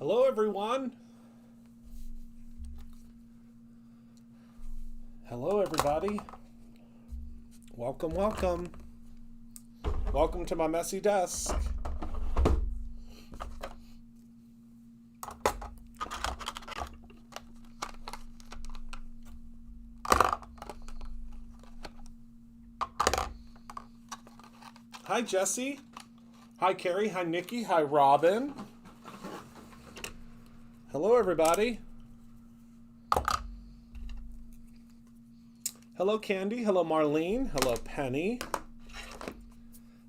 Hello, everyone. Hello, everybody. Welcome, welcome. Welcome to my messy desk. Hi, Jesse. Hi, Carrie. Hi, Nikki. Hi, Robin. Hello, everybody. Hello, Candy. Hello, Marlene. Hello, Penny.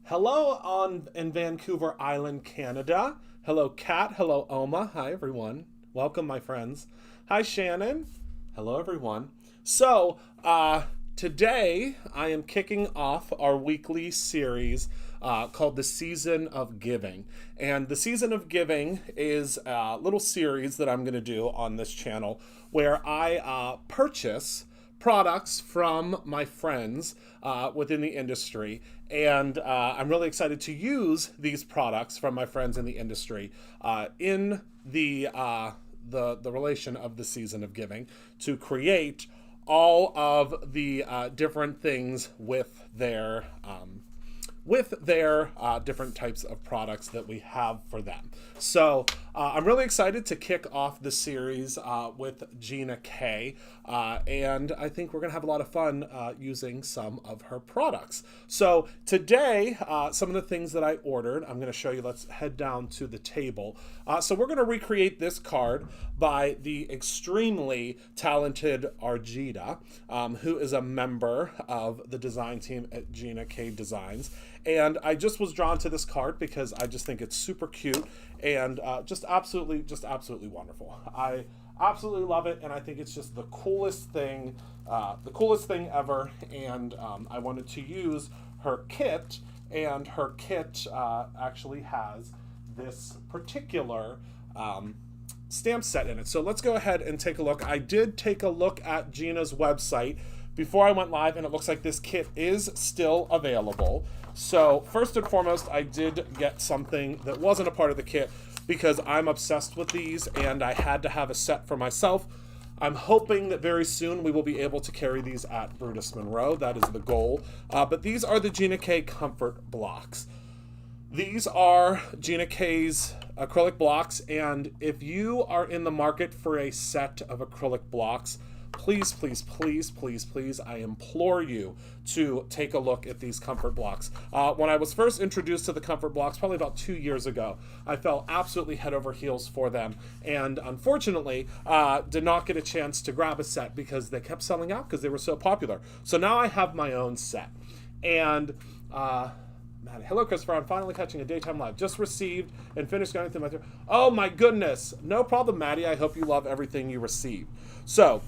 Hello in Vancouver Island, Canada. Hello, Kat. Hello, Oma. Hi, everyone. Welcome, my friends. Hi, Shannon. Hello, everyone. So, today I am kicking off our weekly series called The Season of Giving. And The Season of Giving is a little series that I'm going to do on this channel where I purchase products from my friends within the industry. And I'm really excited to use these products from my friends in the industry in the relation of the Season of Giving to create all of the different things with their different types of products that we have for them. So I'm really excited to kick off the series with Gina K, and I think we're gonna have a lot of fun using some of her products. So today, some of the things that I ordered, I'm gonna show you. Let's head down to the table. So we're gonna recreate this card by the extremely talented Argita, who is a member of the design team at Gina K Designs. And I just was drawn to this card because I just think it's super cute and just absolutely wonderful. I absolutely love it, and I think it's just the coolest thing ever. And I wanted to use her kit, and her kit actually has this particular stamp set in it. So let's go ahead and take a look. I did take a look at Gina's website before I went live, and it looks like this kit is still available. So first and foremost, I did get something that wasn't a part of the kit because I'm obsessed with these and I had to have a set for myself. I'm hoping that very soon we will be able to carry these at Brutus Monroe. That is the goal. But these are the Gina K Comfort Blocks. These are Gina K's acrylic blocks, and if you are in the market for a set of acrylic blocks, please, please, please, please, please, I implore you to take a look at these comfort blocks. When I was first introduced to the comfort blocks, probably about 2 years ago, I fell absolutely head over heels for them, and unfortunately, did not get a chance to grab a set because they kept selling out because they were so popular. So now I have my own set. And Maddie, hello, Christopher. I'm finally catching a daytime live. Just received and finished going through my... Oh my goodness. No problem, Maddie. I hope you love everything you receive. So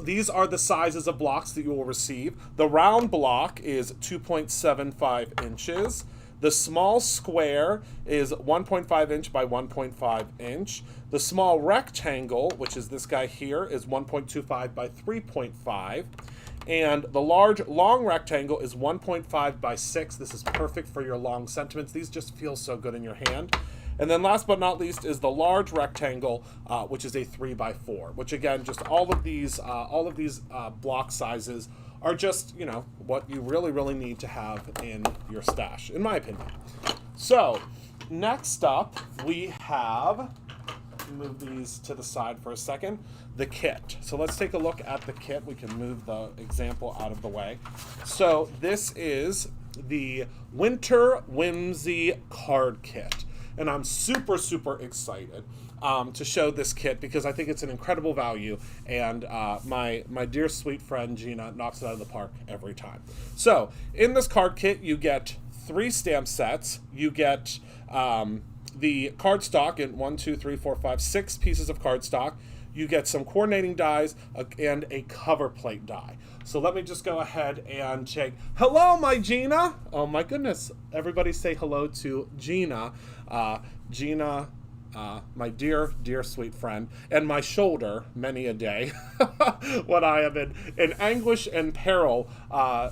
these are the sizes of blocks that you will receive. The round block is 2.75 inches. The small square is 1.5 inch by 1.5 inch. The small rectangle, which is this guy here, is 1.25 by 3.5. And the large long rectangle is 1.5 by 6. This is perfect for your long sentiments. These just feel so good in your hand. And then last but not least is the large rectangle, which is a 3 by 4, which again, just all of these block sizes are just, you know, what you really need to have in your stash, in my opinion. So next up we have, move these to the side for a second, the kit. So let's take a look at the kit. We can move the example out of the way. So this is the Winter Whimsy card kit. And I'm super excited to show this kit because I think it's an incredible value, and my dear sweet friend Gina knocks it out of the park every time. So in this card kit, you get 3 stamp sets. You get the cardstock in 1, 2, 3, 4, 5, 6 pieces of cardstock. You get some coordinating dies and a cover plate die. So let me just go ahead and check. Hello, my Gina. Oh my goodness. Everybody say hello to Gina. Gina, my dear sweet friend, and my shoulder many a day when I am in anguish and peril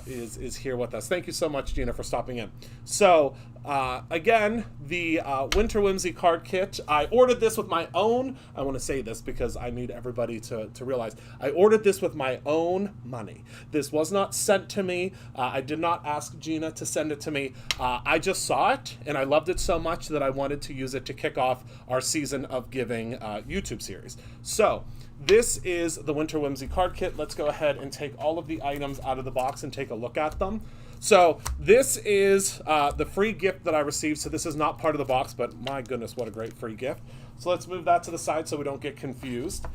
is here with us. Thank you so much, Gina, for stopping in. So Again, the Winter Whimsy card kit. I ordered this with my own, I want to say this because I need everybody to realize, I ordered this with my own money. This was not sent to me. I did not ask Gina to send it to me. I just saw it, and I loved it so much that I wanted to use it to kick off our season of giving YouTube series. So, this is the Winter Whimsy card kit. Let's go ahead and take all of the items out of the box and take a look at them. So this is the free gift that I received. So this is not part of the box, but my goodness, what a great free gift. So let's move that to the side so we don't get confused.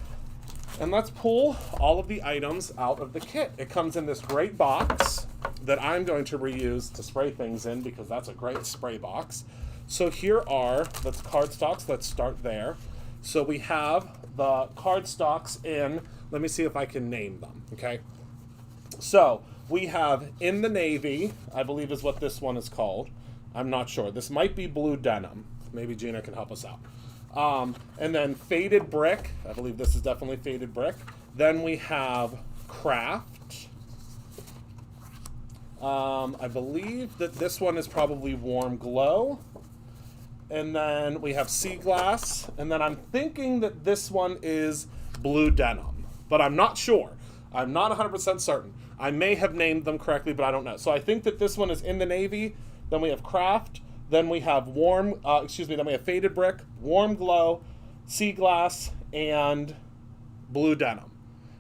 And let's pull all of the items out of the kit. It comes in this great box that I'm going to reuse to spray things in because that's a great spray box. So here are the cardstocks. Let's start there. So we have the cardstocks in, let me see if I can name them, okay? So we have In the Navy, I believe is what this one is called. I'm not sure. This might be Blue Denim. Maybe Gina can help us out. And then Faded Brick. I believe this is definitely Faded Brick. Then we have Craft. I believe that this one is probably Warm Glow. And then we have Sea Glass. And then I'm thinking that this one is Blue Denim. But I'm not sure. I'm not 100% certain. I may have named them correctly, but I don't know. So I think that this one is In the Navy. Then we have Craft. Then we have then we have Faded Brick, Warm Glow, Sea Glass, and Blue Denim,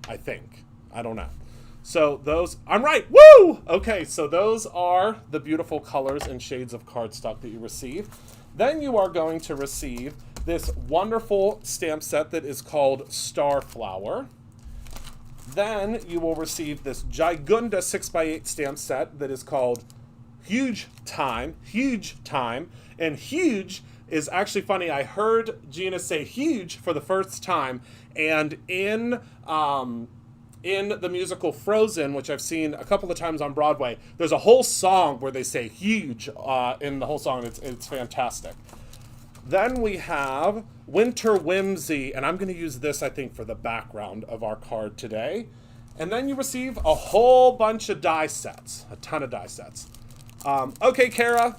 I think. I don't know. So those, I'm right, woo! Okay, so those are the beautiful colors and shades of cardstock that you receive. Then you are going to receive this wonderful stamp set that is called Starflower. Then you will receive this Gigunda 6x8 stamp set that is called Huge Time. And huge is actually funny. I heard Gina say huge for the first time. And in the musical Frozen, which I've seen a couple of times on Broadway, there's a whole song where they say huge in the whole song. It's fantastic. Then we have Winter Whimsy, and I'm going to use this, I think, for the background of our card today. And then you receive a whole bunch of die sets, a ton of die sets. Okay, Kara,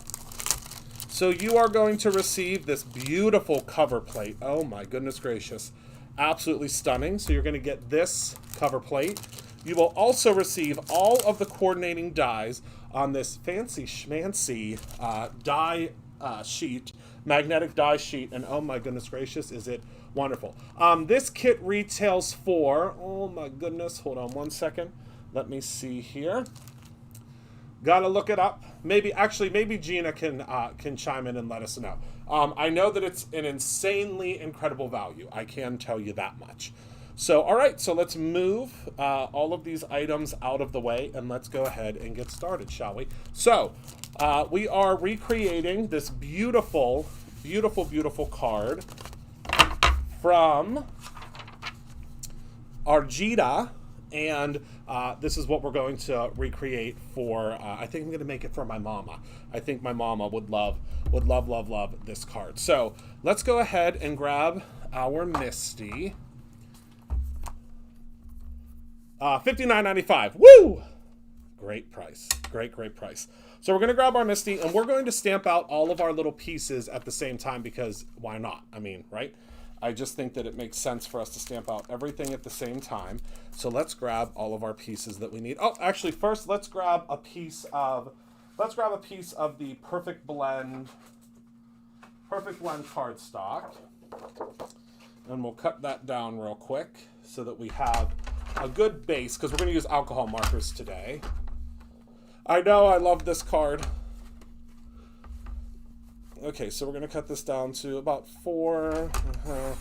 so you are going to receive this beautiful cover plate. Oh my goodness gracious. Absolutely stunning. So you're going to get this cover plate. You will also receive all of the coordinating dies on this fancy schmancy die sheet, magnetic die sheet, and oh my goodness gracious, is it wonderful. This kit retails for, oh my goodness, hold on one second. Let me see here. Gotta look it up. Maybe Gina can chime in and let us know. I know that it's an insanely incredible value. I can tell you that much. So, all right, so let's move all of these items out of the way and let's go ahead and get started, shall we? So, we are recreating this beautiful, beautiful, beautiful card from Argita, and this is what we're going to recreate for, I think I'm going to make it for my mama. I think my mama would love this card. So let's go ahead and grab our Misty. $59.95. Woo! Great price. Great price. So we're going to grab our Misty, and we're going to stamp out all of our little pieces at the same time because why not? I mean, right? I just think that it makes sense for us to stamp out everything at the same time. So let's grab all of our pieces that we need. Oh, actually, first let's grab a piece of the Perfect Blend cardstock, and we'll cut that down real quick so that we have a good base because we're going to use alcohol markers today. I know I love this card. Okay, so we're going to cut this down to about 4.5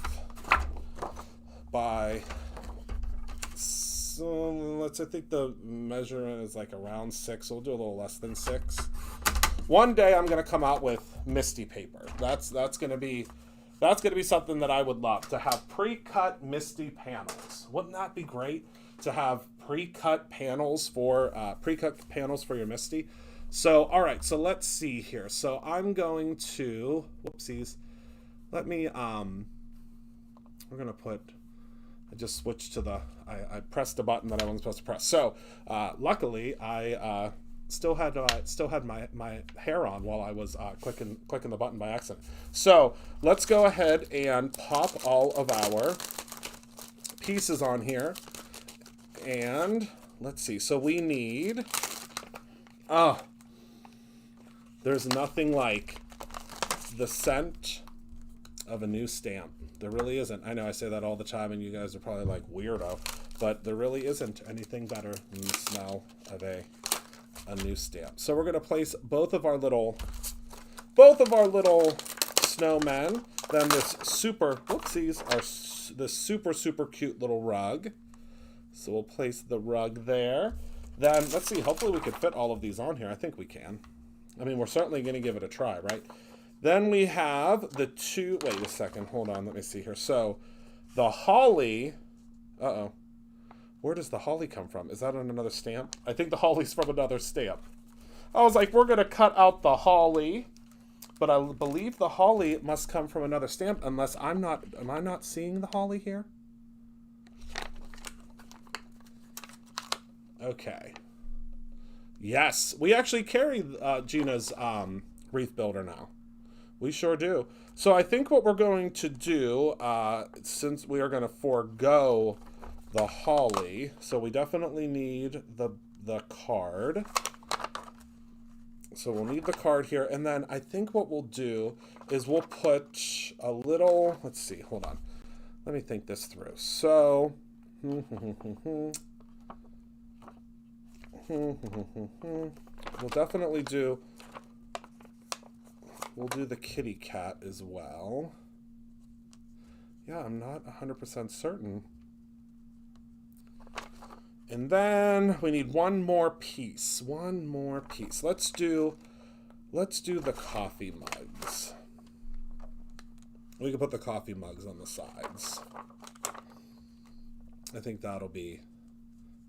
by, so I think the measurement is like around 6. We'll do a little less than 6. One day I'm going to come out with Misty paper. That's going to be something that I would love, to have pre-cut Misty panels. Wouldn't that be great to have pre-cut panels for your Misty? So, all right, so let's see here. So I'm going to, whoopsies, let me, we're going to put, I just switched to I pressed the button that I wasn't supposed to press. So, luckily, I still had my hair on while I was clicking the button by accident. So let's go ahead and pop all of our pieces on here, and let's see. So we need. There's nothing like the scent of a new stamp. There really isn't. I know I say that all the time, and you guys are probably like, weirdo, but there really isn't anything better than the smell of a new stamp. So we're gonna place both of our little snowmen. Then this this super cute little rug. So we'll place the rug there. Then let's see. Hopefully we could fit all of these on here. I think we can. I mean, we're certainly gonna give it a try, right? Then we have the two. Wait a second. Hold on. Let me see here. So the holly. Where does the holly come from? Is that on another stamp? I think the holly's from another stamp. I was like, we're going to cut out the holly, but I believe the holly must come from another stamp, unless am I not seeing the holly here? Okay. Yes, we actually carry Gina's Wreath Builder now. We sure do. So I think what we're going to do, since we are going to forego the holly, so we definitely need the card. So we'll need the card here, and then I think what we'll do is we'll put a little, let's see, hold on. Let me think this through. So, we'll definitely do, we'll do the kitty cat as well. Yeah, I'm not 100% certain. And then we need one more piece. One more piece. Let's do the coffee mugs. We can put the coffee mugs on the sides. I think that'll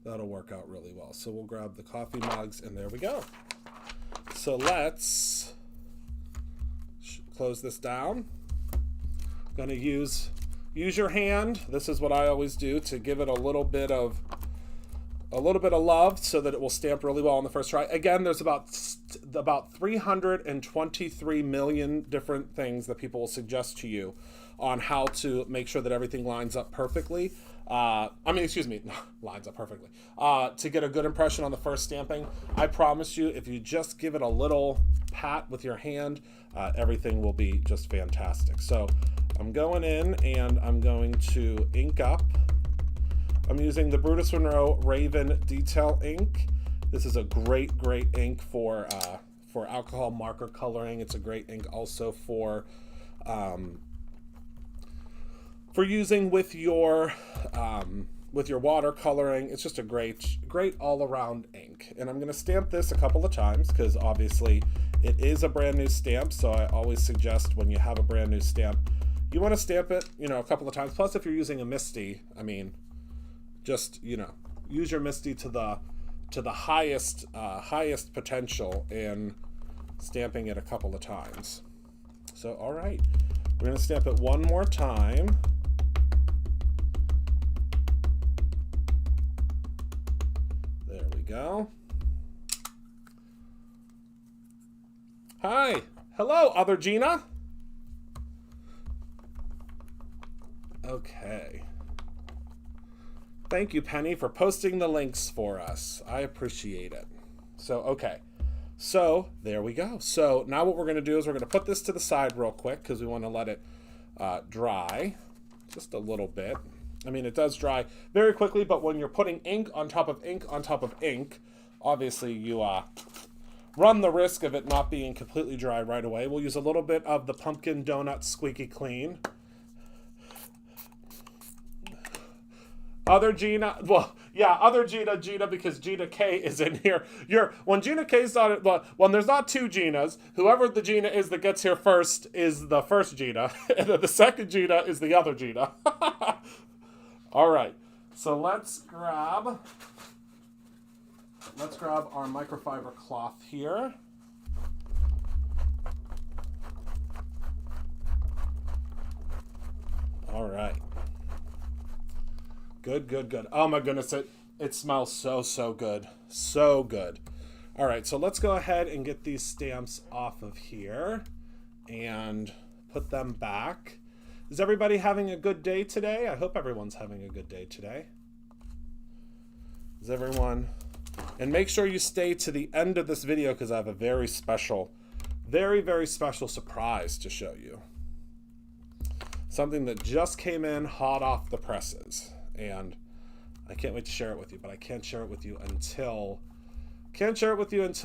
work out really well. So we'll grab the coffee mugs, and there we go. So let's close this down. I'm gonna use your hand. This is what I always do to give it a little bit of love so that it will stamp really well on the first try. Again, there's about 323 million different things that people will suggest to you on how to make sure that everything lines up perfectly. Lines up perfectly. To get a good impression on the first stamping. I promise you, if you just give it a little pat with your hand, everything will be just fantastic. So I'm going in and I'm going to ink up. I'm using the Brutus Monroe Raven Detail ink. This is a great ink for alcohol marker coloring. It's a great ink also for using with your watercoloring. It's just a great all-around ink. And I'm going to stamp this a couple of times because obviously it is a brand new stamp. So I always suggest when you have a brand new stamp, you want to stamp it, a couple of times. Plus, if you're using a Misty, just use your Misty to the highest potential in stamping it a couple of times. So all right, we're going to stamp it one more time. There we go. Hi, hello, other Gina. Okay. Thank you, Penny, for posting the links for us. I appreciate it. So, okay. So, there we go. So, now what we're going to do is we're going to put this to the side real quick because we want to let it dry just a little bit. It does dry very quickly, but when you're putting ink on top of ink on top of ink, obviously you run the risk of it not being completely dry right away. We'll use a little bit of the Pumpkin Donut Squeaky Clean. Other Gina, other Gina, because Gina K is in here. When Gina K's on it, when there's not two Ginas, whoever the Gina is that gets here first is the first Gina, and then the second Gina is the other Gina. All right, so let's grab our microfiber cloth here. All right. Good. Oh my goodness, it smells so good. So good. All right, so let's go ahead and get these stamps off of here and put them back. Is everybody having a good day today? I hope everyone's having a good day today. Is everyone? And make sure you stay to the end of this video because I have a very special, very, very special surprise to show you. Something that just came in hot off the presses. And I can't wait to share it with you, but I can't share it with you until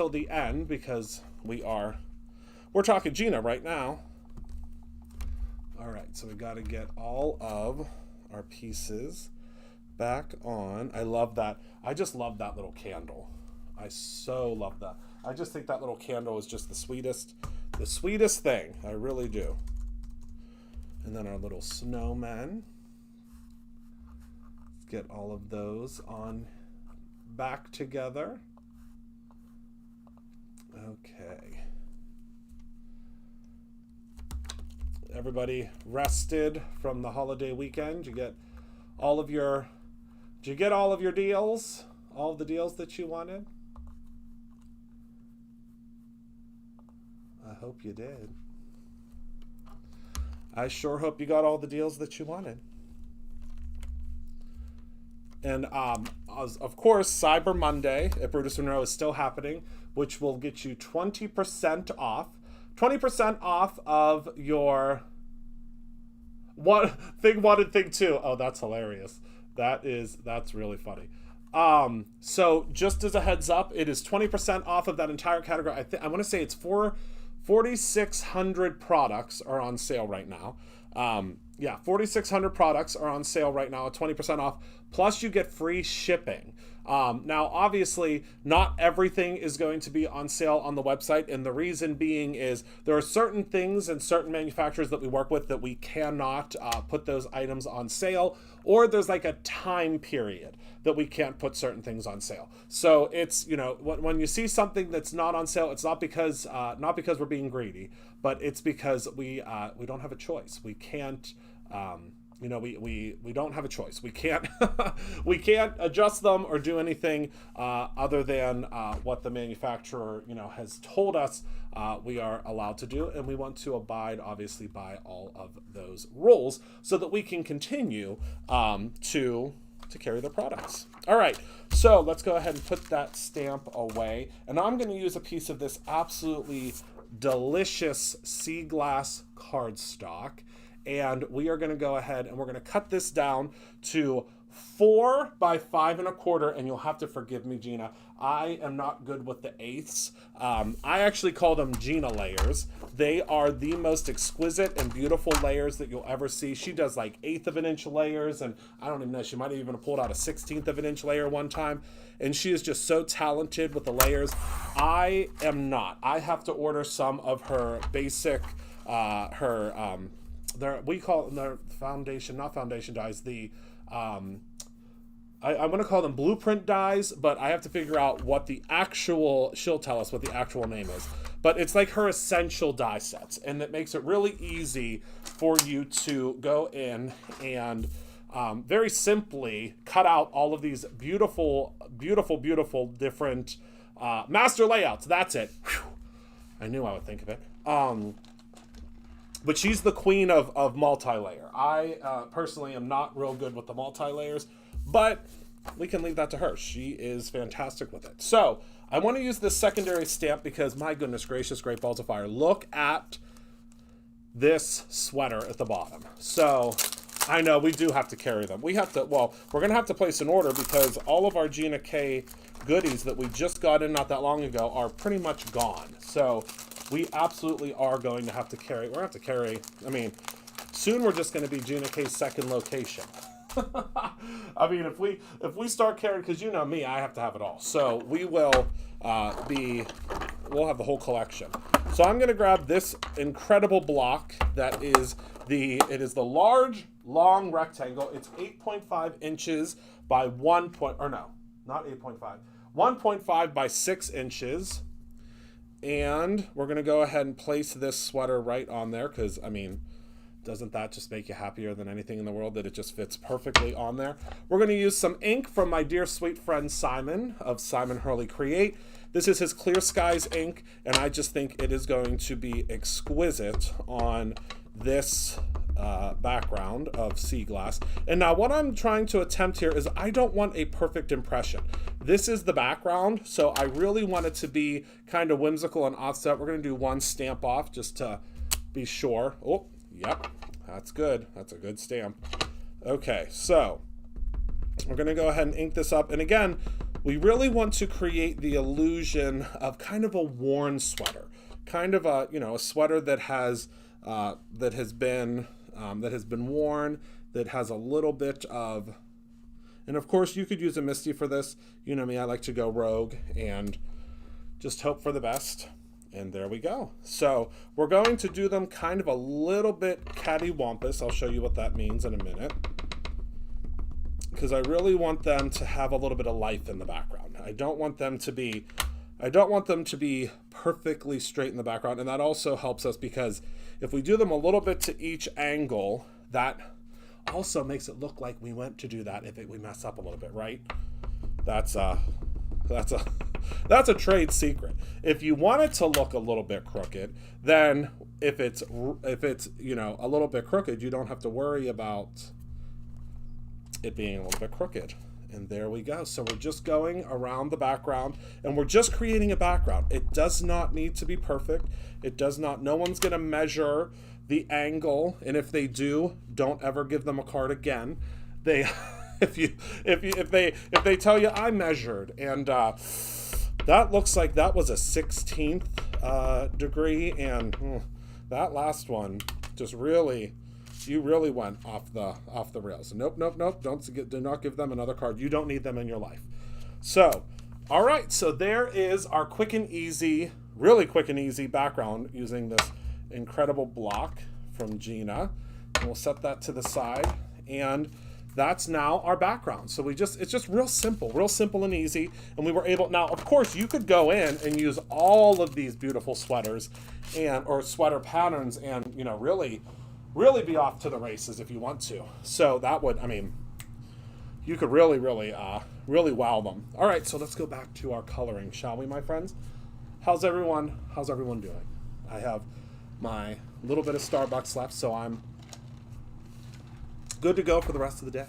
the end because we're talking Gina right now. All right, so we got to get all of our pieces back on. I love that. I just love that little candle. I so love that. I just think that little candle is just the sweetest thing. I really do. And then our little snowmen. Let's get all of those on back together. Okay. Everybody rested from the holiday weekend? Did you get all of your deals? All of the deals that you wanted? I hope you did. I sure hope you got all the deals that you wanted. And of course, Cyber Monday at Brutus Monroe is still happening, which will get you 20% off. 20% off of your thing one and thing two. Oh, that's hilarious. That's really funny. So just as a heads up, it is 20% off of that entire category. I want to say it's 4,600 products are on sale right now. 4,600 products are on sale right now at 20% off. Plus you get free shipping. Now, obviously, not everything is going to be on sale on the website, and the reason being is there are certain things and certain manufacturers that we work with that we cannot put those items on sale, or there's like a time period that we can't put certain things on sale. So it's, when you see something that's not on sale, it's not because we're being greedy, but it's because we don't have a choice. We can't. We don't have a choice. We can't we can't adjust them or do anything other than what the manufacturer has told us we are allowed to do, and we want to abide obviously by all of those rules so that we can continue to carry the products. All right, so let's go ahead and put that stamp away, and I'm going to use a piece of this absolutely delicious sea glass cardstock. And we are going to go ahead and we're going to cut this down to 4 by 5 1/4. And you'll have to forgive me, Gina. I am not good with the eighths. I actually call them Gina layers. They are the most exquisite and beautiful layers that you'll ever see. She does like 1/8 of an inch layers. And I don't even know, she might have even pulled out a 1/16 of an inch layer one time. And she is just so talented with the layers. I am not. I have to order some of her basic, we call them their foundation, not foundation dyes. I want to call them blueprint dyes, but I have to figure out what she'll tell us what the actual name is. But it's like her essential dye sets, and it makes it really easy for you to go in and very simply cut out all of these beautiful, beautiful, beautiful different master layouts. That's it. Whew. I knew I would think of it. But she's the queen of multi-layer. I personally am not real good with the multi-layers, but we can leave that to her. She is fantastic with it. So I want to use this secondary stamp because, my goodness gracious, great balls of fire. Look at this sweater at the bottom. So I know we do have to carry them. We're going to have to place an order because all of our Gina K goodies that we just got in not that long ago are pretty much gone. So we absolutely are going to have to carry. We're going to have to carry. I mean, soon we're just going to be Gina K's second location. I mean, if we start carrying, because you know me, I have to have it all. So we will we'll have the whole collection. So I'm going to grab this incredible block that is it is the large, long rectangle. It's 8.5 inches by 1.5 by 6 inches. And we're going to go ahead and place this sweater right on there because, I mean, doesn't that just make you happier than anything in the world that it just fits perfectly on there? We're going to use some ink from my dear sweet friend Simon of Simon Hurley Create. This is his Clear Skies ink, and I just think it is going to be exquisite on this background of sea glass. And now what I'm trying to attempt here is I don't want a perfect impression. This is the background, so I really want it to be kind of whimsical and offset. We're going to do one stamp off just to be sure. Oh, yep, that's good. That's a good stamp. Okay, so we're going to go ahead and ink this up. And again, we really want to create the illusion of kind of a worn sweater, kind of a, you know, a sweater that has been worn, that has a little bit of, and of course you could use a Misty for this. You know me, I like to go rogue and just hope for the best. And there we go. So we're going to do them kind of a little bit cattywampus. I'll show you what that means in a minute, because I really want them to have a little bit of life in the background. I don't want them to be perfectly straight in the background. And that also helps us because if we do them a little bit to each angle, that also makes it look like we went to do that if we mess up a little bit, right? That's a trade secret. If you want it to look a little bit crooked, then if it's you know, a little bit crooked, you don't have to worry about it being a little bit crooked. And there we go. So we're just going around the background and we're just creating a background. It does not need to be perfect. It does not, no one's going to measure the angle. And if they do, don't ever give them a card again. They, if they tell you I measured and that looks like that was a 16th degree. And that last one just really, you really went off the rails. Nope. Do not give them another card. You don't need them in your life. So, all right. So there is our quick and easy, really quick and easy background using this incredible block from Gina. And we'll set that to the side. And that's now our background. So it's just real simple and easy. And we were able, now of course you could go in and use all of these beautiful sweaters or sweater patterns and, you know, really be off to the races if you want to. So that would, I mean, you could really wow them. All right, so let's go back to our coloring, shall we, my friends? How's everyone doing? I have my little bit of Starbucks left, so I'm good to go for the rest of the day,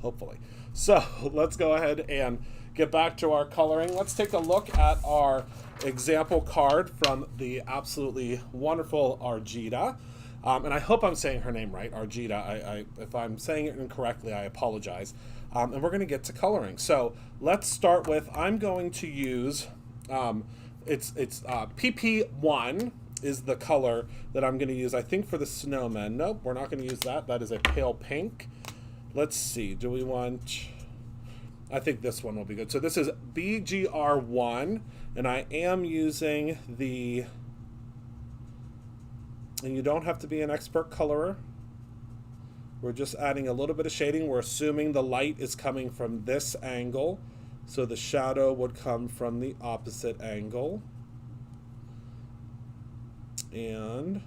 hopefully. So let's go ahead and get back to our coloring. Let's take a look at our example card from the absolutely wonderful Argita. And I hope I'm saying her name right, Argita. If I'm saying it incorrectly, I apologize. And we're going to get to coloring. So let's start with, I'm going to use, it's PP1 is the color that I'm going to use, I think, for the snowman. Nope, we're not going to use that. That is a pale pink. Let's see, do we want, I think this one will be good. So this is BGR1, and I am using the, and you don't have to be an expert colorer. We're just adding a little bit of shading. We're assuming the light is coming from this angle, so the shadow would come from the opposite angle. And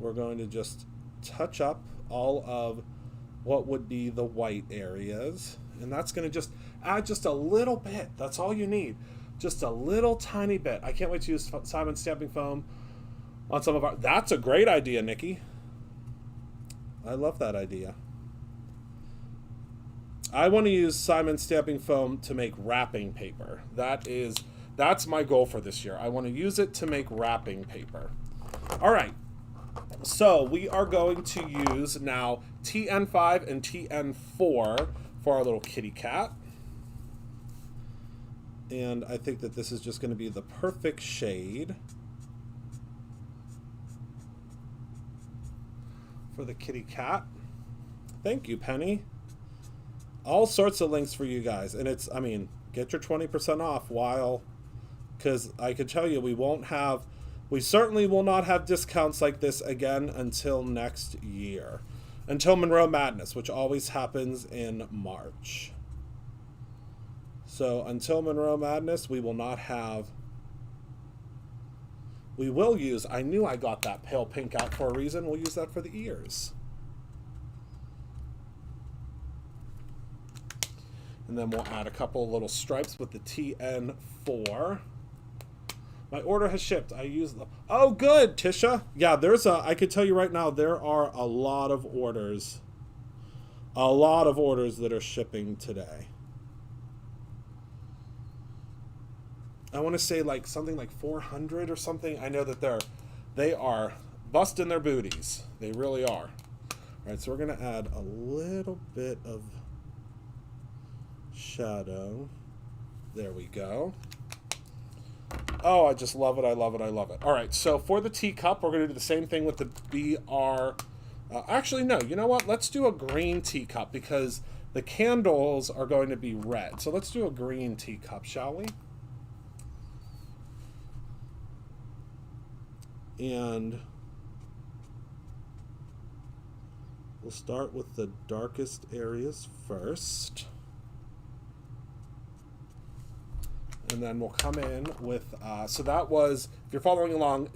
we're going to just touch up all of what would be the white areas. And that's going to just add just a little bit. That's all you need. Just a little tiny bit. I can't wait to use Simon Stamping Foam on some of our, that's a great idea, Nikki. I love that idea. I want to use Simon Stamping Foam to make wrapping paper. That's my goal for this year. I want to use it to make wrapping paper. All right. So we are going to use now TN5 and TN4 for our little kitty cat. And I think that this is just going to be the perfect shade for the kitty cat. Thank you, Penny. All sorts of links for you guys. And it's, I mean, get your 20% off while, because I can tell you we certainly will not have discounts like this again until next year. Until Monroe Madness, which always happens in March. So until Monroe Madness, we will not have, we will use, I knew I got that pale pink out for a reason, we'll use that for the ears. And then we'll add a couple of little stripes with the TN4. My order has shipped. I use the... Oh, good, Tisha. Yeah, I could tell you right now, there are a lot of orders. A lot of orders that are shipping today. I want to say like something like 400 or something. I know that they are busting their booties. They really are. All right, so we're going to add a little bit of shadow. There we go. Oh, I just love it. I love it. I love it. All right, so for the teacup, we're going to do the same thing with the BR. Actually, no. You know what? Let's do a green teacup because the candles are going to be red. So let's do a green teacup, shall we? And we'll start with the darkest areas first. And then we'll come in with, so that was, if you're following along,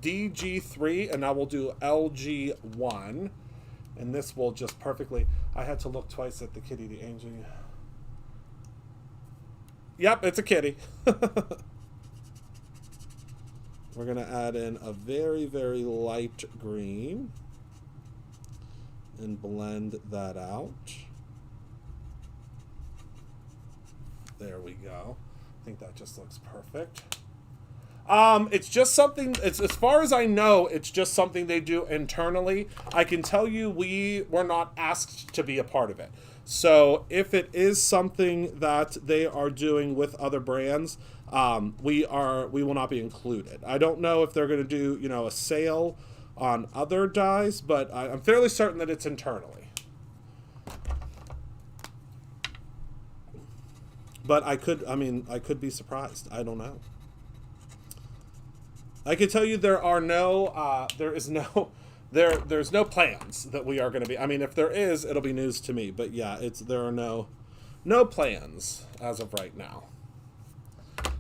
DG3, and now we'll do LG1. And this will just perfectly, I had to look twice at the kitty, the angel. Yep, it's a kitty. We're going to add in a very, very light green and blend that out. There we go. I think that just looks perfect. It's just something, it's, as far as I know, it's just something they do internally. I can tell you we were not asked to be a part of it. So if it is something that they are doing with other brands, we will not be included. I don't know if they're going to do, you know, a sale on other dyes, but I'm fairly certain that it's internally. But I could be surprised. I don't know. I can tell you there's no plans that we are going to be. I mean, if there is, it'll be news to me. But yeah, there are no plans as of right now.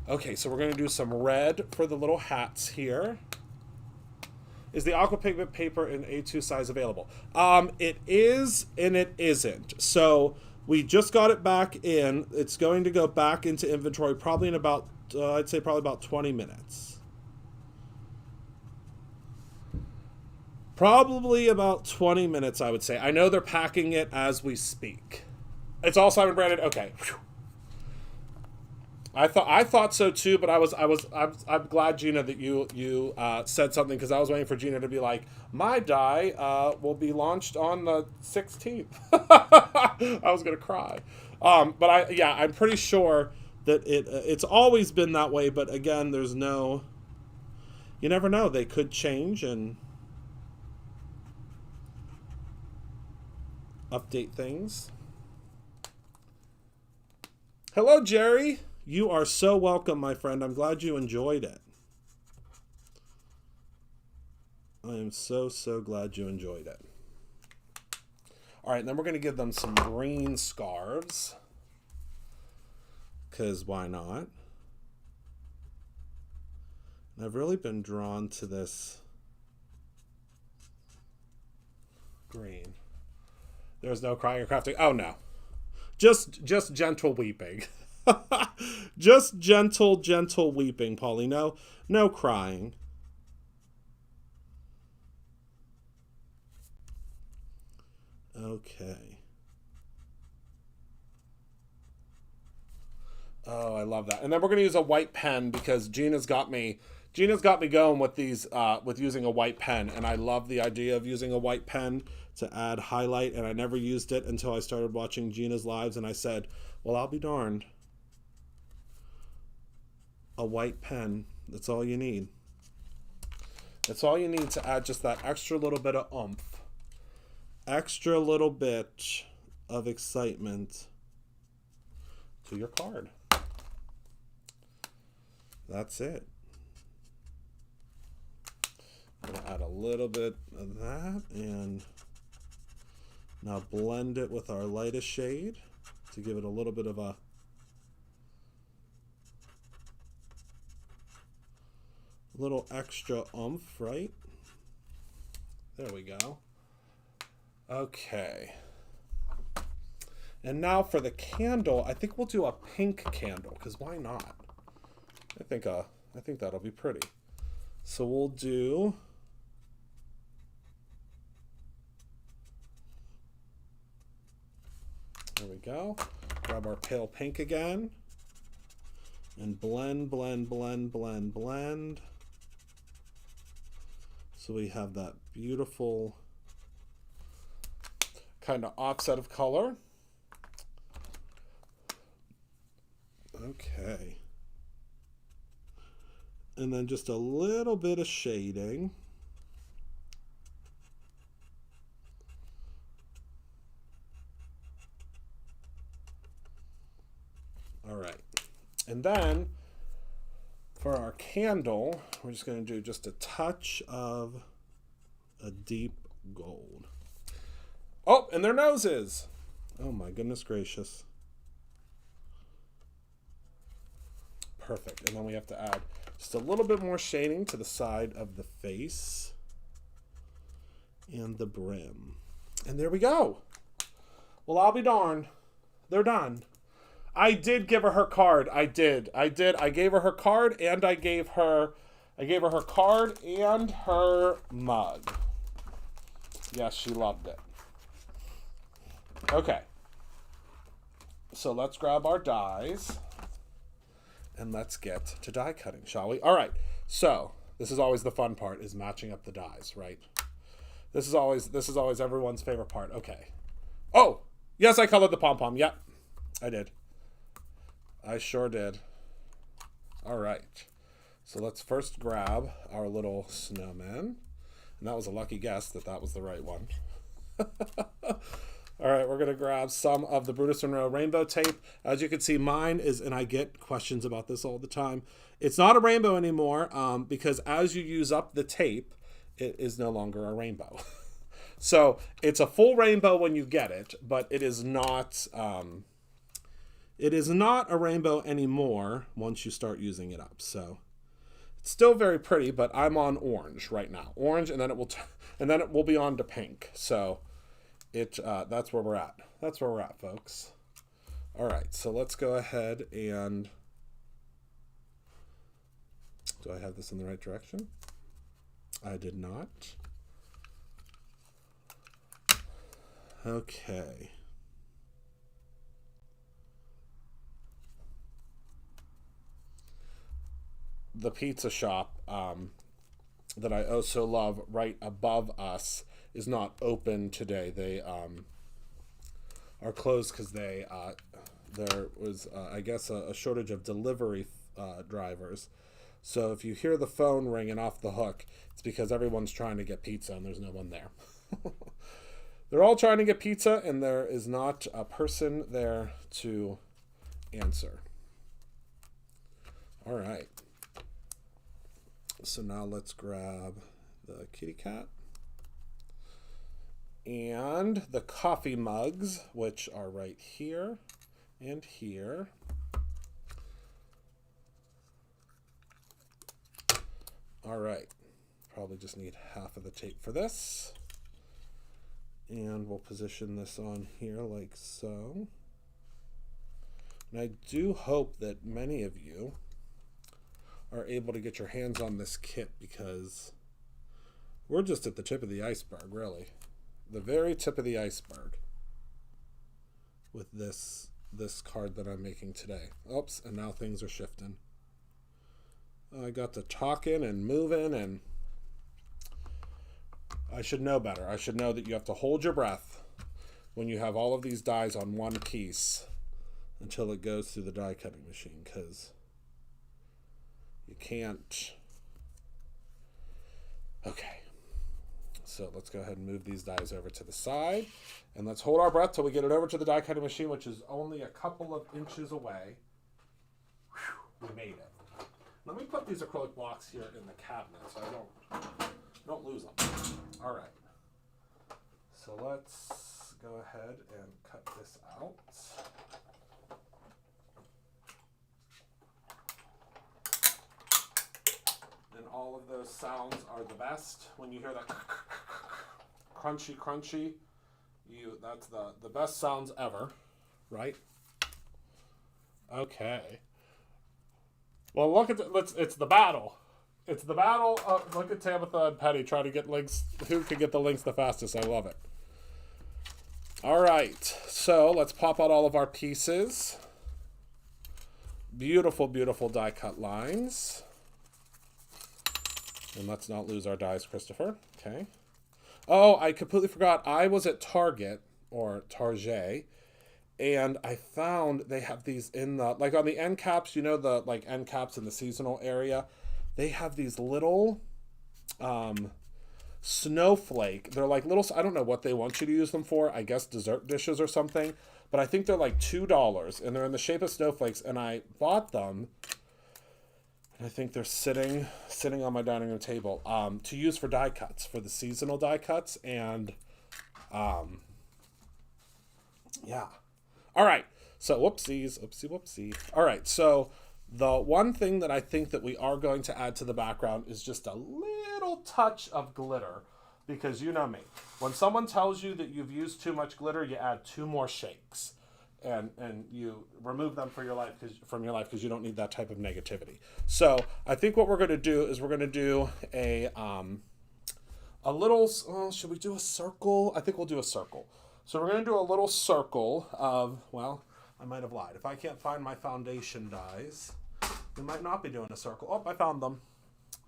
Okay, so we're going to do some red for the little hats here. Is the aqua pigment paper in A2 size available? It is and it isn't. So we just got it back in. It's going to go back into inventory probably in about, I'd say probably about 20 minutes. Probably about 20 minutes, I would say. I know they're packing it as we speak. It's all Simon branded? Okay. Whew. I thought so too, but I'm glad, Gina, that you said something, because I was waiting for Gina to be like, my dye will be launched on the 16th. I was gonna cry. But I'm pretty sure that it's always been that way. But again, you never know. They could change and update things. Hello, Jerry. You are so welcome, my friend. I'm glad you enjoyed it. I am so, so glad you enjoyed it. All right, and then we're going to give them some green scarves. Because why not? And I've really been drawn to this green. There's no crying or crafting. Oh, no. Just gentle weeping. Just gentle weeping, Polly. No crying. Okay. Oh, I love that. And then we're going to use a white pen because Gina's got me going with these, with using a white pen. And I love the idea of using a white pen to add highlight. And I never used it until I started watching Gina's lives. And I said, well, I'll be darned. A white pen. That's all you need. That's all you need to add just that extra little bit of oomph. Extra little bit of excitement to your card. That's it. I'm going to add a little bit of that and now blend it with our lightest shade to give it a little bit of a little extra oomph, right? There we go. Okay. And now for the candle, I think we'll do a pink candle, because why not? I think that'll be pretty. So we'll do... There we go. Grab our pale pink again. And blend, blend, blend, blend, blend. So we have that beautiful kind of offset of color. Okay. And then just a little bit of shading. All right. And then for our candle, we're just going to do just a touch of a deep gold. Oh, and their noses. Oh my goodness gracious. Perfect. And then we have to add just a little bit more shading to the side of the face and the brim. And there we go. Well, I'll be darned. They're done. I did give her card. I did. I gave her card, and I gave her her card and her mug. Yes, she loved it. Okay. So let's grab our dies and let's get to die cutting, shall we? All right. So this is always the fun part, is matching up the dies, right? This is always everyone's favorite part. Okay. Oh, yes, I colored the pom-pom. Yep, I did. I sure did. All right. So let's first grab our little snowman. And that was a lucky guess that was the right one. All right, we're going to grab some of the Brutus Monroe rainbow tape. As you can see, mine is, and I get questions about this all the time, it's not a rainbow anymore because as you use up the tape, it is no longer a rainbow. So it's a full rainbow when you get it, but it is not a rainbow anymore once you start using it up. So it's still very pretty, but I'm on orange right now. Orange, and then it will be on to pink. So that's where we're at. That's where we're at, folks. All right, so let's go ahead and... Do I have this in the right direction? I did not. Okay. The pizza shop that I also love right above us is not open today. They are closed because there was, I guess, a shortage of delivery drivers. So if you hear the phone ringing off the hook, it's because everyone's trying to get pizza and there's no one there. They're all trying to get pizza and there is not a person there to answer. All right. So now let's grab the kitty cat and the coffee mugs, which are right here and here. All right, probably just need half of the tape for this. And we'll position this on here like so. And I do hope that many of you are able to get your hands on this kit because we're just at the tip of the iceberg, really. The very tip of the iceberg with this card that I'm making today. Oops, and now things are shifting. I got to talking and moving, and I should know better. I should know that you have to hold your breath when you have all of these dies on one piece until it goes through the die cutting machine, because you can't. Okay, so let's go ahead and move these dies over to the side, and let's hold our breath till we get it over to the die cutting machine, which is only a couple of inches away. Whew, we made it. Let me put these acrylic blocks here in the cabinet so I don't lose them. All right. So let's go ahead and cut this out. And all of those sounds are the best. When you hear that crunchy, crunchy, that's the best sounds ever. right? Okay. Well, look at it's the battle. It's the battle. Look at Tabitha and Penny trying to get links. Who can get the links the fastest? I love it. All right. So let's pop out all of our pieces. Beautiful, beautiful die cut lines. And let's not lose our dies, Christopher. Okay. Oh, I completely forgot. I was at Target, or Target, and I found they have these in the, like on the end caps, you know, the like end caps in the seasonal area. They have these little snowflake. They're like little, I don't know what they want you to use them for. I guess dessert dishes or something. But I think they're like $2, and they're in the shape of snowflakes. And I bought them. And I think they're sitting on my dining room table to use for die cuts, for the seasonal die cuts. And yeah. All right. So whoopsies, whoopsie. All right. So the one thing that I think that we are going to add to the background is just a little touch of glitter, because you know me. When someone tells you that you've used too much glitter, you add 2 more shakes, and you remove them from your life because you don't need that type of negativity. So I think what we're going to do is we're going to do a little. Oh, should we do a circle? I think we'll do a circle. So we're going to do a little circle of, well, I might have lied. If I can't find my foundation dies, we might not be doing a circle. Oh, I found them.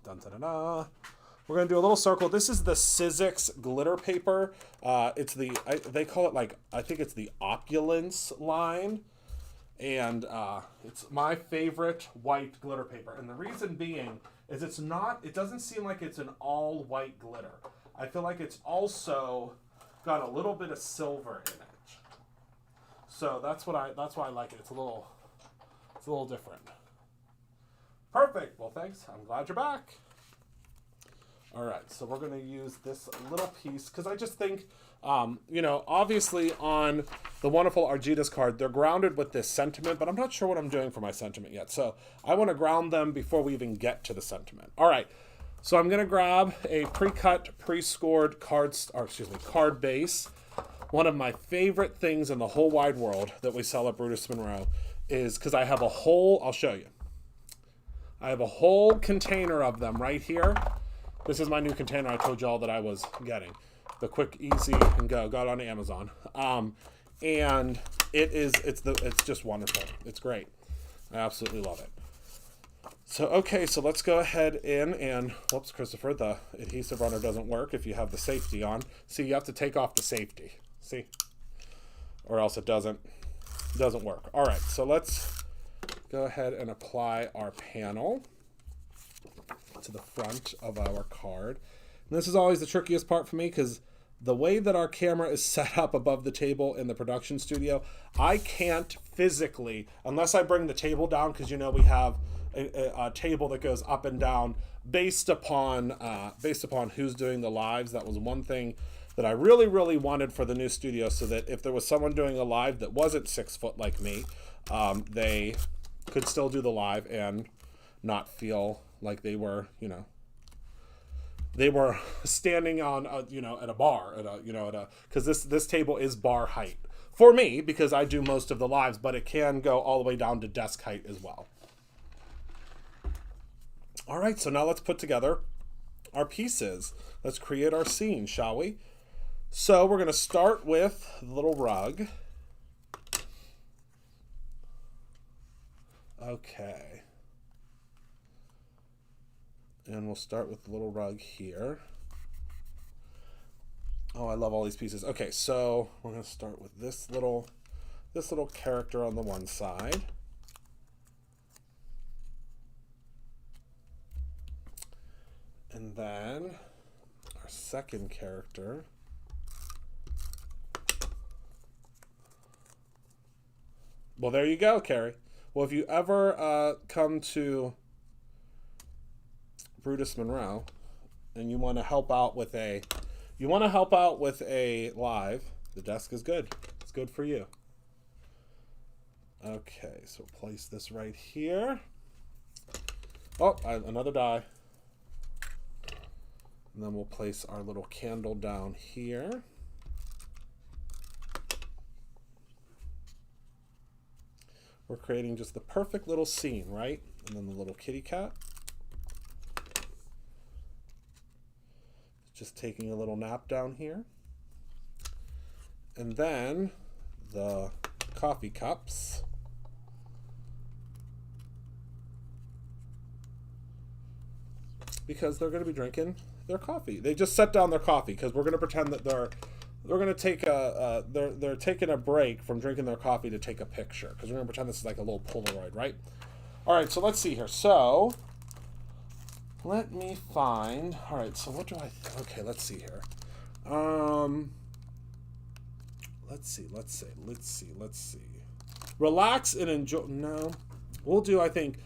Dun, dun, dun, dun. We're going to do a little circle. This is the Sizzix glitter paper. It's they call it, like, I think it's the Opulence line. And it's my favorite white glitter paper. And the reason being is it doesn't seem like it's an all white glitter. I feel like it's also got a little bit of silver in it. So that's why I like it. It's a little different. Perfect. Well, thanks. I'm glad you're back. All right, so we're going to use this little piece because I just think, obviously on the wonderful Argita's card, they're grounded with this sentiment, but I'm not sure what I'm doing for my sentiment yet. So I want to ground them before we even get to the sentiment. All right, so I'm going to grab a pre-cut, pre-scored card base. One of my favorite things in the whole wide world that we sell at Brutus Monroe is, because I have I'll show you. I have a whole container of them right here. This is my new container I told y'all that I was getting. The quick, easy, and go. Got it on Amazon. And it's just wonderful. It's great. I absolutely love it. So, okay, so let's go ahead and, whoops, Christopher, the adhesive runner doesn't work if you have the safety on. See, you have to take off the safety. See? Or else it doesn't work. All right, so let's go ahead and apply our panel to the front of our card. And this is always the trickiest part for me because the way that our camera is set up above the table in the production studio, I can't physically, unless I bring the table down, because we have a table that goes up and down based upon who's doing the lives. That was one thing that I really, really wanted for the new studio, so that if there was someone doing a live that wasn't 6 foot like me, they could still do the live and not feel like they were, they were standing on, at a bar, because this table is bar height for me because I do most of the lives, but it can go all the way down to desk height as well. All right, so now let's put together our pieces. Let's create our scene, shall we? So we're going to start with the little rug. Okay. And we'll start with the little rug here. Oh, I love all these pieces. Okay, so we're going to start with this little character on the one side. And then our second character. Well, there you go, Carrie. Well, if you ever come to Brutus Monroe and you want to help out with a live, the desk is good. It's good for you. Okay, so place this right here. Oh, another die. And then we'll place our little candle down here. we're creating just the perfect little scene, right? And then the little kitty cat. Just taking a little nap down here. And then the coffee cups. Because they're going to be drinking their coffee. They just set down their coffee because we're going to pretend that they're going to take they're taking a break from drinking their coffee to take a picture, because we're going to pretend this is like a little Polaroid, right? All right, so let's see here. So let me find. All right, so what do I? Okay, let's see here. Let's see. Relax and enjoy. No, we'll do. I think.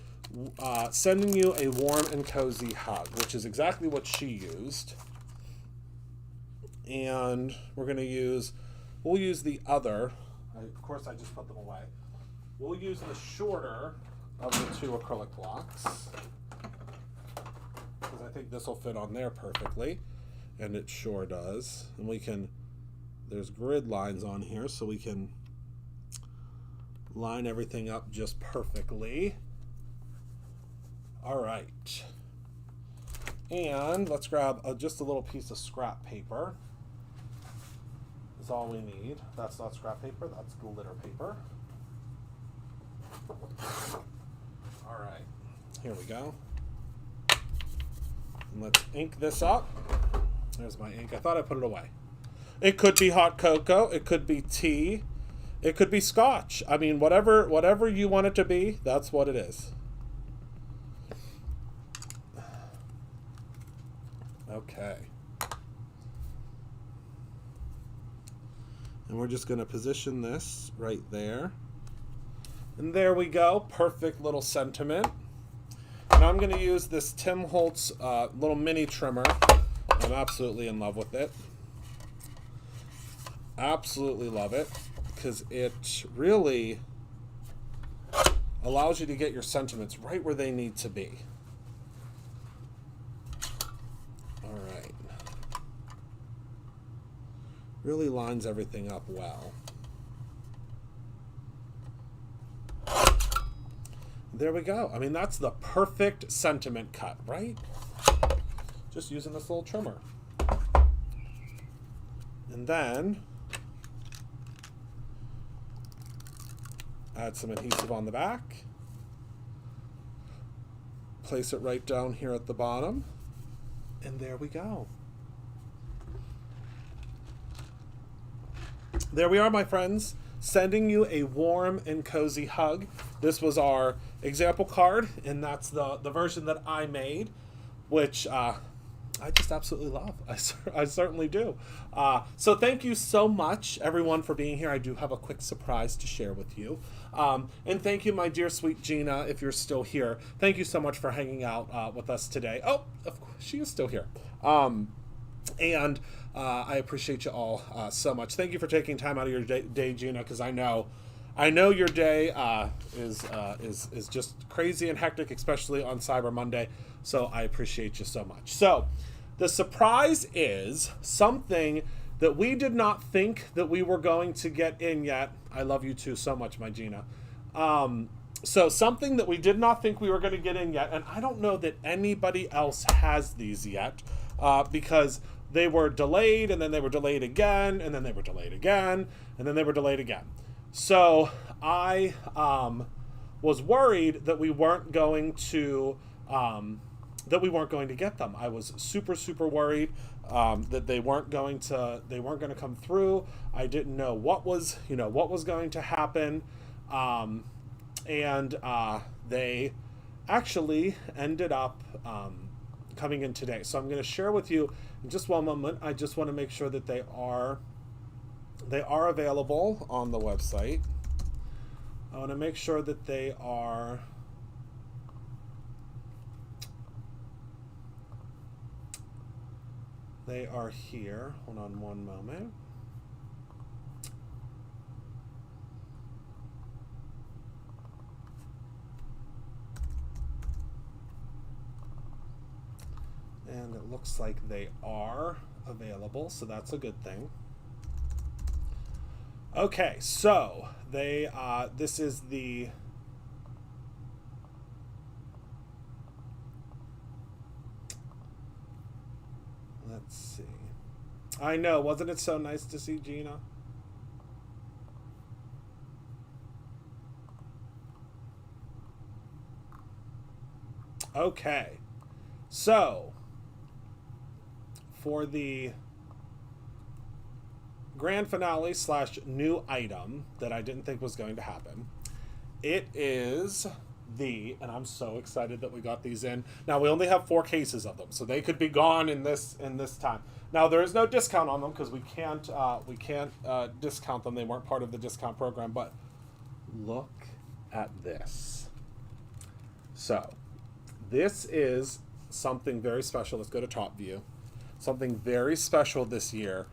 Sending you a warm and cozy hug, which is exactly what she used. And we're going to use, we'll use the other, of course I just put them away. We'll use the shorter of the two acrylic blocks, because I think this will fit on there perfectly, and it sure does. And we can, there's grid lines on here, so we can line everything up just perfectly. All right, and let's grab just a little piece of scrap paper. Is all we need. That's not scrap paper, that's glitter paper. All right, here we go. And let's ink this up. There's my ink. I thought I put it away. It could be hot cocoa, it could be tea, it could be scotch. I mean, whatever you want it to be, that's what it is. Okay. And we're just going to position this right there. And there we go. Perfect little sentiment. And I'm going to use this Tim Holtz little mini trimmer. I'm absolutely in love with it. Absolutely love it, because it really allows you to get your sentiments right where they need to be. Really lines everything up well. There we go. I mean, that's the perfect sentiment cut, right? Just using this little trimmer. And then add some adhesive on the back. Place it right down here at the bottom. And there we go. There we are, my friends, sending you a warm and cozy hug. This was our example card, and that's the version that I made, which I just absolutely love. I certainly do. So thank you so much, everyone, for being here. I do have a quick surprise to share with you. And thank you, my dear sweet Gina, if you're still here. Thank you so much for hanging out with us today. Oh, of course, she is still here. And I appreciate you all so much. Thank you for taking time out of your day, Gina, because I know your day is just crazy and hectic, especially on Cyber Monday. So I appreciate you so much. So the surprise is something that we did not think that we were going to get in yet. I love you too so much, my Gina. So something that we did not think we were going to get in yet, and I don't know that anybody else has these yet, because they were delayed, and then they were delayed again, and then they were delayed again, and then they were delayed again. So I was worried that we weren't going to get them. I was super worried that they weren't going to come through. I didn't know what was going to happen, and they actually ended up coming in today. So I'm going to share with you in just one moment. I just want to make sure that they are available on the website. I want to make sure that they are here. Hold on one moment. And it looks like they are available, so that's a good thing. Okay, so they this is the Let's see. I know, wasn't it so nice to see Gina? Okay, so for the grand finale / new item that I didn't think was going to happen, it is and I'm so excited that we got these in. Now we only have 4 cases of them, so they could be gone in this time. Now there is no discount on them because we can't discount them. They weren't part of the discount program. But look at this. So this is something very special. Let's go to top view. Something very special this year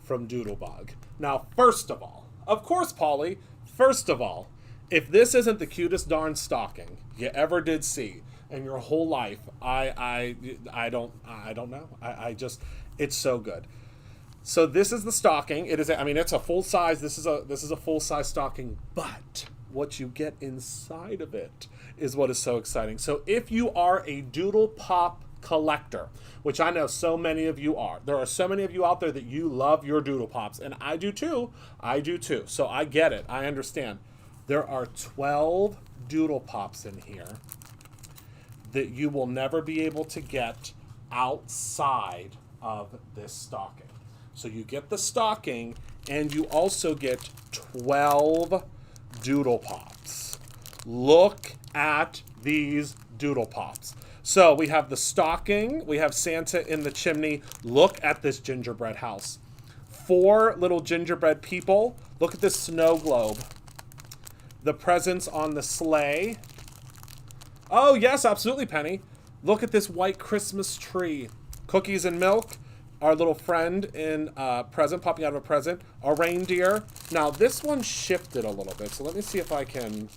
from Doodlebug. Now, first of all, of course, Polly, first of all, if this isn't the cutest darn stocking you ever did see in your whole life, I don't know. I just, it's so good. So this is the stocking. It is, it's a full size. This is a full size stocking, but what you get inside of it is what is so exciting. So if you are a Doodle Pop collector, which I know so many of you are, there are so many of you out there that you love your Doodle Pops, and I do too. So I get it. I understand. There are 12 Doodle Pops in here that you will never be able to get outside of this stocking. So you get the stocking, and you also get 12 Doodle Pops. Look at these Doodle Pops. So we have the stocking, we have Santa in the chimney. Look at this gingerbread house. 4 little gingerbread people. Look at this snow globe. The presents on the sleigh. Oh, yes, absolutely, Penny. Look at this white Christmas tree. Cookies and milk. Our little friend in a present, popping out of a present. A reindeer. Now, this one shifted a little bit, so let me see if I can...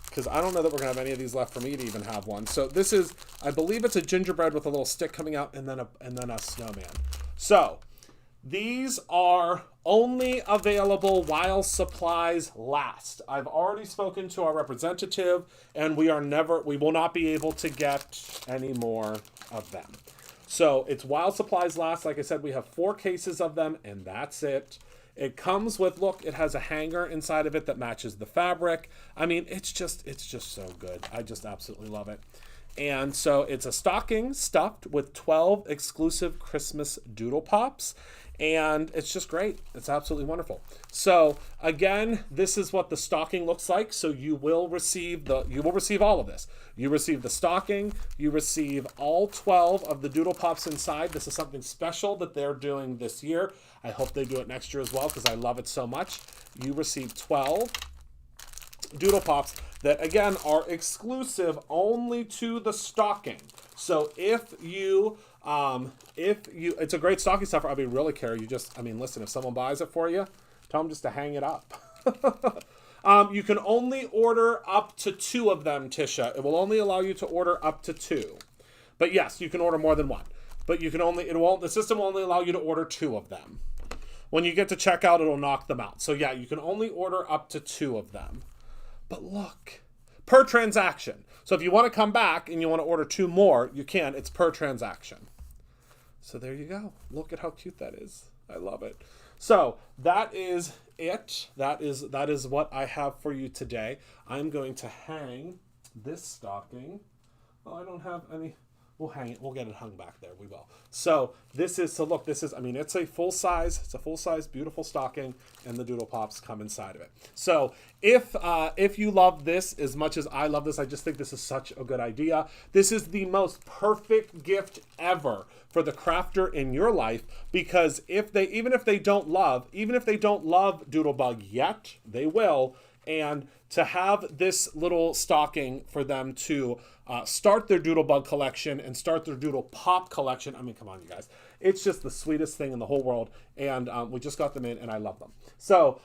because I don't know that we're going to have any of these left for me to even have one. So this is, I believe it's a gingerbread with a little stick coming out and then a snowman. So these are only available while supplies last. I've already spoken to our representative, and we will not be able to get any more of them. So it's while supplies last. Like I said, we have 4 cases of them, and that's it. It comes with, look, it has a hanger inside of it that matches the fabric. I mean, it's just so good. I just absolutely love it. And so it's a stocking stuffed with 12 exclusive Christmas Doodle Pops. And it's just great. It's absolutely wonderful. So again, this is what the stocking looks like. So you will receive all of this. You receive the stocking. You receive all 12 of the Doodle Pops inside. This is something special that they're doing this year. I hope they do it next year as well because I love it so much. You receive 12 Doodle Pops that, again, are exclusive only to the stocking. So if you, it's a great stocking stuffer. I mean, really, Carrie, listen, if someone buys it for you, tell them just to hang it up. You can only order up to 2 of them, Tisha. It will only allow you to order up to 2. But yes, you can order more than 1. But the system will only allow you to order 2 of them. When you get to checkout, it'll knock them out. So yeah, you can only order up to 2 of them. But look, per transaction. So if you want to come back and you want to order 2 more, you can. It's per transaction. So there you go. Look at how cute that is. I love it. So that is it. That is what I have for you today. I'm going to hang this stocking. Oh, I don't have any. We'll hang it. We'll get it hung back there. We will. So it's a full size, beautiful stocking, and the Doodle Pops come inside of it. So if you love this as much as I love this, I just think this is such a good idea. This is the most perfect gift ever for the crafter in your life, because even if they don't love Doodlebug yet, they will. And to have this little stocking for them to start their Doodlebug collection and start their Doodle Pop collection. I mean, come on, you guys. It's just the sweetest thing in the whole world. And we just got them in, and I love them. So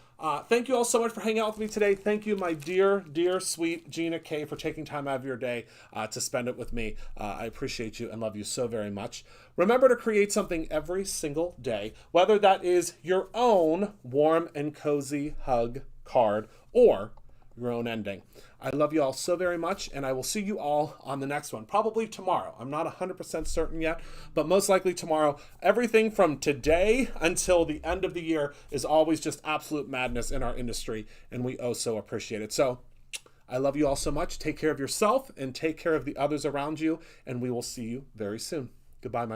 thank you all so much for hanging out with me today. Thank you, my dear, dear, sweet Gina K, for taking time out of your day to spend it with me. I appreciate you and love you so very much. Remember to create something every single day, whether that is your own warm and cozy hug card or your own ending. I love you all so very much, and I will see you all on the next one, probably tomorrow. I'm not 100% certain yet, but most likely tomorrow. Everything from today until the end of the year is always just absolute madness in our industry, and we oh so appreciate it. So I love you all so much. Take care of yourself and take care of the others around you, and we will see you very soon. Goodbye, my